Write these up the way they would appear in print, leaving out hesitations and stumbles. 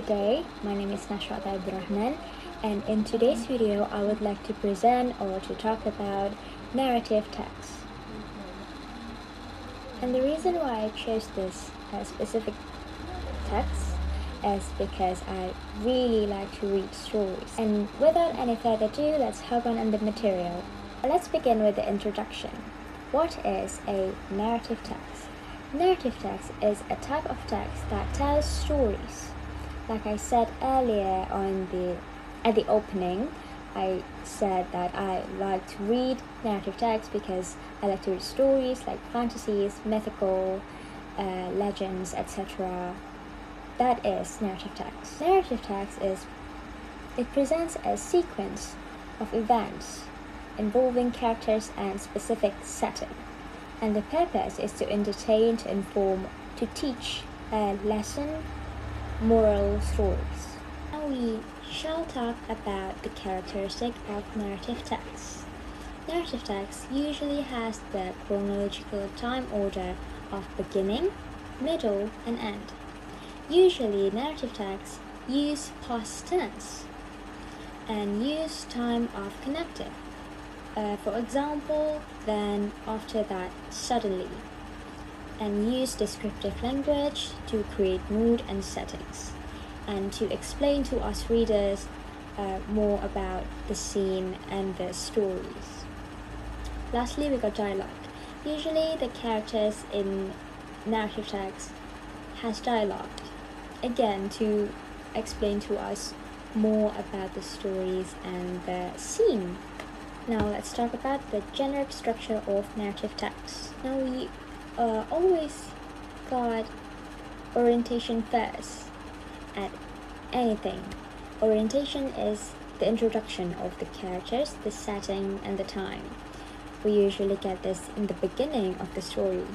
Good day, my name is Nasywa Athaya A, and in today's video I would like to present or to talk about narrative text. And the reason why I chose this specific text is because I really like to read stories. And without any further ado, let's hop on the material. Let's begin with the introduction. What is a narrative text? Narrative text is a type of text that tells stories. Like I said earlier at the opening, I said that I like to read narrative text because I like to read stories like fantasies, mythical, legends, etc. That is narrative text. Narrative text it presents a sequence of events involving characters and specific setting. And the purpose is to entertain, to inform, to teach a lesson, moral stories. Now we shall talk about the characteristic of narrative text. Narrative text usually has the chronological time order of beginning, middle, and end. Usually narrative texts use past tense and use time of connective. For example, then after that, suddenly, and use descriptive language to create mood and settings, and to explain to us readers more about the scene and the stories. Lastly, we got dialogue. Usually the characters in narrative text has dialogue, again to explain to us more about the stories and the scene. Now let's talk about the generic structure of narrative text. Now we always got orientation first at anything. Orientation is the introduction of the characters, the setting, and the time. We usually get this in the beginning of the story.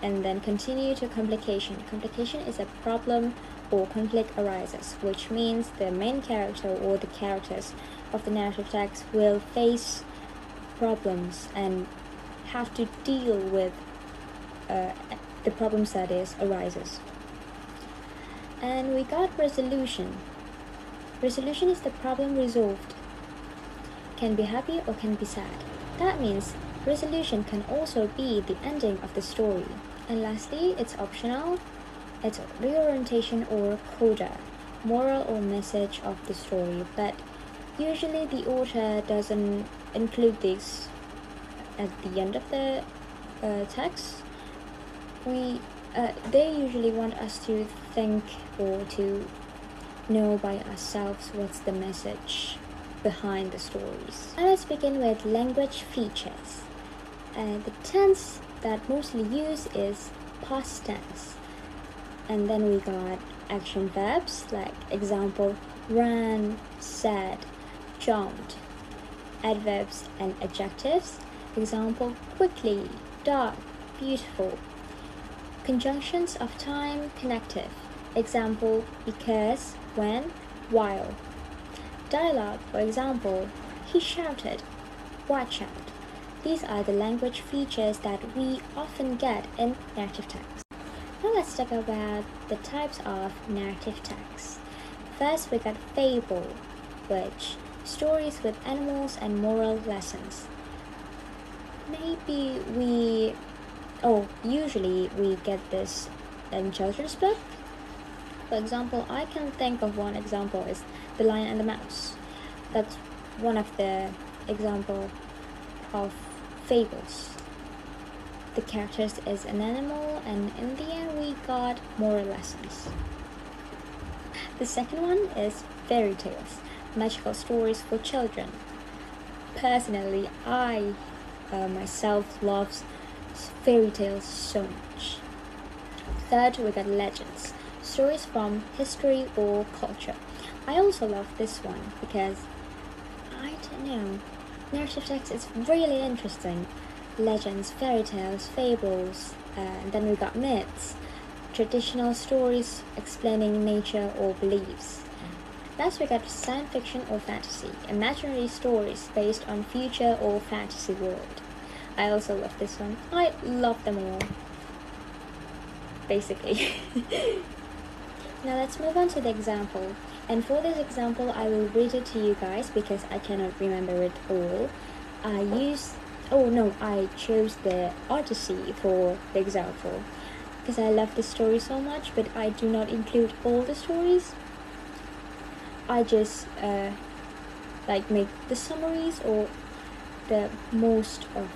And then continue to complication. Complication is a problem or conflict arises, which means the main character or the characters of the narrative text will face problems and have to deal with the problems that arises. And we got resolution. Resolution is the problem resolved. Can be happy or can be sad. That means resolution can also be the ending of the story. And lastly, it's optional. It's reorientation or coda, moral or message of the story, but usually the author doesn't include this at the end of the text. They usually want us to think or to know by ourselves what's the message behind the stories. Now let's begin with language features. The tense that mostly used is past tense. And then we got action verbs like example, ran, said, jumped. Adverbs and adjectives, example, quickly, dark, beautiful. Conjunctions of time, connective, example, because, when, while. Dialogue, for example, he shouted, watch out. These are the language features that we often get in narrative text. Now let's talk about the types of narrative text. First, we got fable, which stories with animals and moral lessons. Usually we get this in children's book. For example, I can think of one example is The Lion and the Mouse. That's one of the example of fables. The characters is an animal, and in the end we got moral lessons. The second one is fairy tales, magical stories for children. Personally, I myself loves fairy tales so much. Third, we got legends, stories from history or culture. I also love this one because, I don't know, narrative text is really interesting. Legends, fairy tales, fables, and then we got myths, traditional stories explaining nature or beliefs. Last we got science fiction or fantasy, imaginary stories based on future or fantasy world. I also love this one. I love them all, basically. Now let's move on to the example. And for this example, I will read it to you guys because I cannot remember it all. I chose the Odyssey for the example because I love the story so much, but I do not include all the stories. I just make the summaries or the most of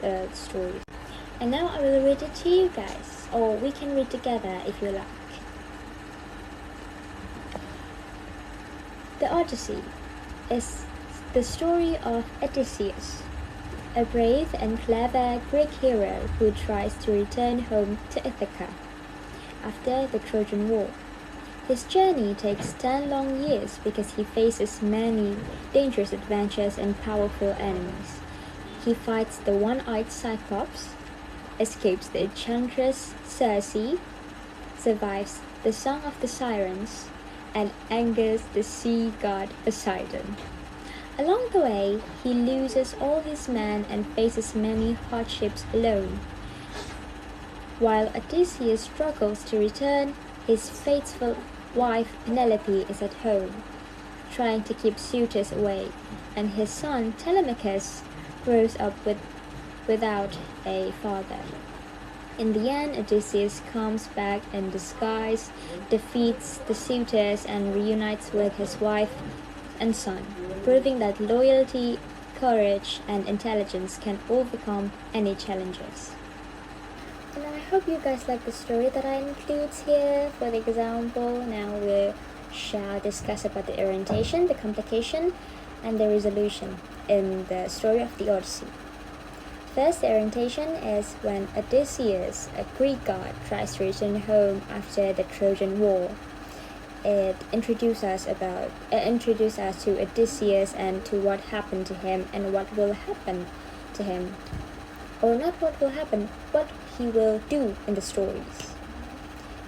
the stories. And now I will read it to you guys, or we can read together if you like. The Odyssey is the story of Odysseus, a brave and clever Greek hero who tries to return home to Ithaca after the Trojan War. His journey takes 10 long years because he faces many dangerous adventures and powerful enemies. He fights the one-eyed Cyclops, escapes the enchantress Circe, survives the Song of the Sirens, and angers the sea god Poseidon. Along the way, he loses all his men and faces many hardships alone. While Odysseus struggles to return, his faithful wife Penelope is at home, trying to keep suitors away, and his son Telemachus grows up without a father. In the end, Odysseus comes back in disguise, defeats the suitors, and reunites with his wife and son, proving that loyalty, courage, and intelligence can overcome any challenges. And I hope you guys like the story that I include here for the example. Now we shall discuss about the orientation, the complication, and the resolution in the story of the Odyssey. First, the orientation is when Odysseus, a Greek god, tries to return home after the Trojan War. It introduces us to Odysseus and to what happened to him and what will happen to him. Or not what will happen, what he will do in the stories.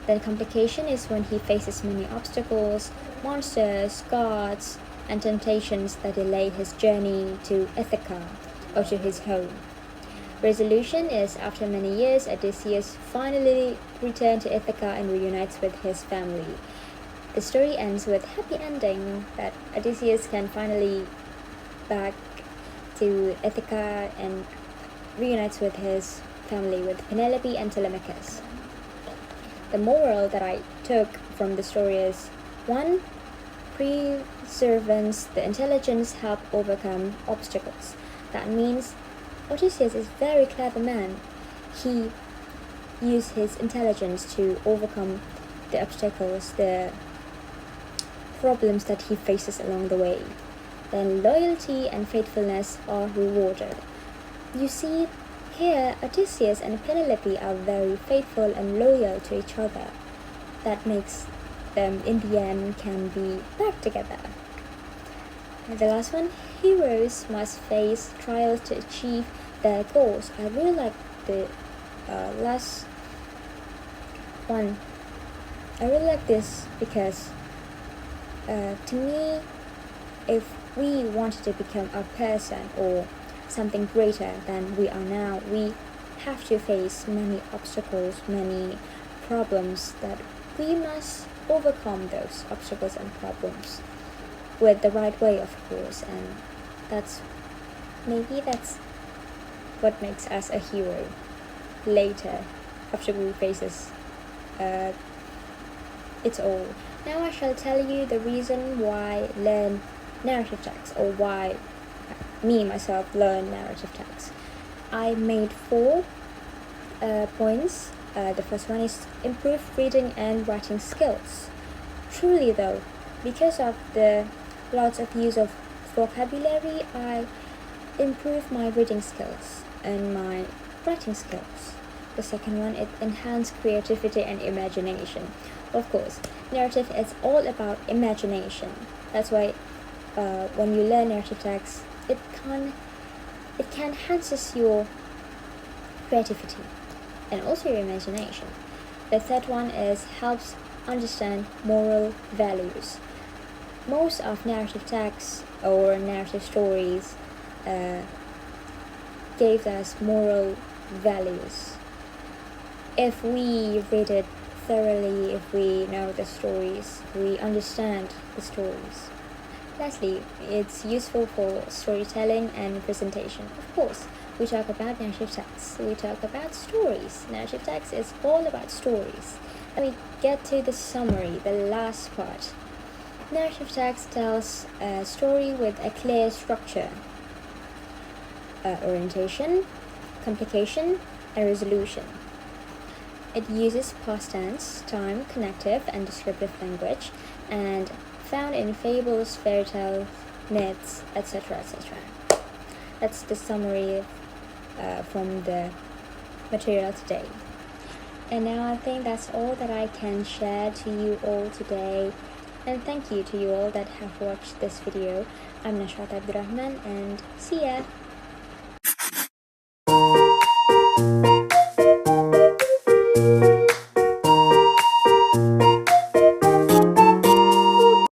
Then complication is when he faces many obstacles, monsters, gods, and temptations that delay his journey to Ithaca or to his home. Resolution is after many years, Odysseus finally returns to Ithaca and reunites with his family. The story ends with happy ending that Odysseus can finally back to Ithaca and reunites with his family, with Penelope and Telemachus. The moral that I took from the story is 1. Perseverance, the intelligence help overcome obstacles. That means Odysseus is a very clever man. He used his intelligence to overcome the obstacles, the problems that he faces along the way. Then loyalty and faithfulness are rewarded. You see, here Odysseus and Penelope are very faithful and loyal to each other. That makes them, in the end, can be back together. And the last one, heroes must face trials to achieve their goals. I really like the last one. I really like this because to me, if we wanted to become a person or something greater than we are now, we have to face many obstacles, many problems that we must overcome those obstacles and problems with the right way, of course, and that's what makes us a hero later after we faces it's all. Now I shall tell you the reason why I learn narrative text, or why me myself learn narrative text. I made 4 points. The first one is improve reading and writing skills. Truly though, because of the lots of use of vocabulary, I improve my reading skills and my writing skills. The second one, it enhance creativity and imagination. Of course, narrative is all about imagination. That's why when you learn narrative text, it can enhances your creativity and also your imagination. The third one is helps understand moral values. Most of narrative texts or narrative stories gave us moral values. If we read it thoroughly if we know the stories, we understand the stories. Lastly, it's useful for storytelling and presentation. Of course, we talk about narrative text, we talk about stories. Narrative text is all about stories. And we get to the summary, the last part. Narrative text tells a story with a clear structure, orientation, complication, and resolution. It uses past tense, time, connective, and descriptive language, and found in fables, fairy tales, myths, etc., etc. That's the summary from the material today. And now I think that's all that I can share to you all today. And thank you to you all that have watched this video. I'm Nasywa Athaya A, and see ya!